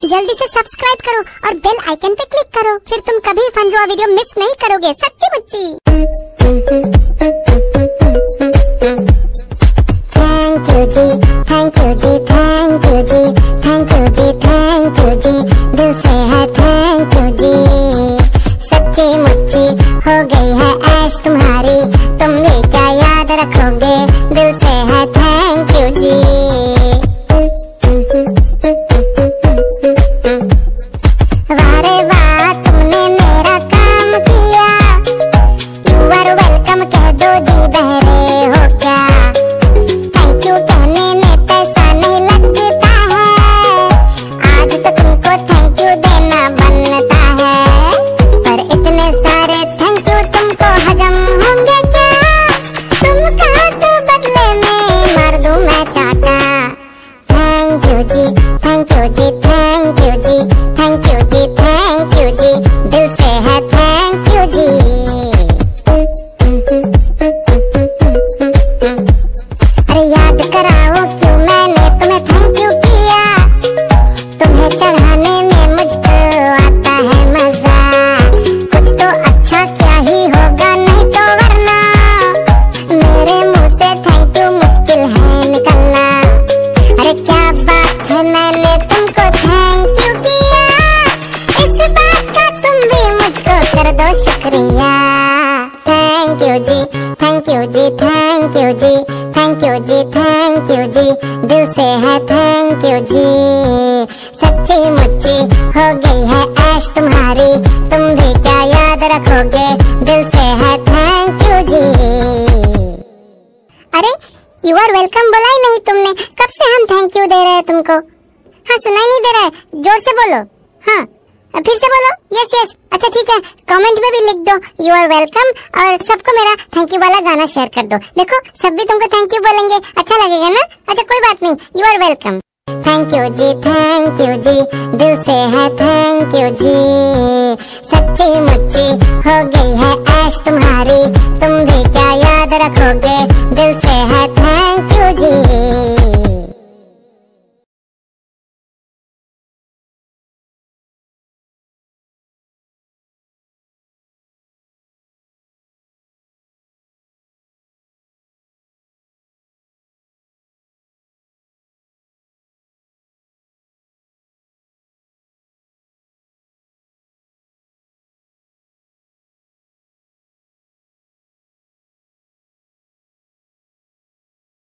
जल्दी से सब्सक्राइब करो और बेल आइकन पे क्लिक करो, फिर तुम कभी फंजुआ वीडियो मिस नहीं करोगे। सच्ची मुच्ची। थैंक यू जी, थैंक यू जी, थैंक यू जी, थैंक यू जी, थैंक यू जी, दिल से है थैंक यू जी। सच्ची मुच्ची हो गई है ऐश तुम्हारी, तुम भी क्या याद रखोगे, दिल से है थैंक यू जी। वारे वाह तुमने मेरा काम किया, यू आर वेलकम कह दो जी, बहरे हो क्या। थैंक यू कहने में पैसा नहीं लगता है, आज तो तुमको थैंक यू देना बनता है। पर इतने सारे थैंक यू तुमको हजम होंगे क्या, तुम कहा तो बदले में मार दूं मैं चाटा। थैंक यू जी, थैंक यू जी, थैंक यू जी, थैंक यू जी, थैंक यू जी, दिल से है थैंक यू जी। अरे याद कराओ क्यों मैंने तुम्हें थैंक यू किया, तुम्हें चढ़ाने में मुझको आता है मजा। कुछ तो अच्छा क्या ही होगा, नहीं तो वरना मेरे मुंह से थैंक यू मुश्किल है निकलना। अरे क्या बात है, मैंने तुमको थैंक यू किया, इस बात का तुम भी मुझको कर दो शुक्रिया। थैंक यू जी, थैंक यू जी, थैंक यू जी, थैंक यू जी, थैंक यू जी, दिल से है थैंक यू जी। सच्ची मुच्ची हो गई है ऐश तुम्हारी, तुम भी क्या याद रखोगे, दिल से है थैंक यू जी। अरे यू आर वेलकम बोला ही नहीं तुमने, कब से हम थैंक यू दे रहे हैं तुमको। हाँ सुनाई नहीं दे रहा है, जोर से बोलो। हाँ फिर से बोलो। यस यस, अच्छा ठीक है, कमेंट में भी लिख दो यू आर वेलकम, और सबको मेरा थैंक यू वाला गाना शेयर कर दो। देखो सब भी तुमको थैंक यू बोलेंगे, अच्छा लगेगा ना। अच्छा कोई बात नहीं, you are welcome. Thank you जी, थैंक यू जी, दिल से है थैंक यू जी। सच्ची मुच्ची हो गई है ऐश तुम्हारी, तुम भी क्या याद रखोगे, दिल से है थैंक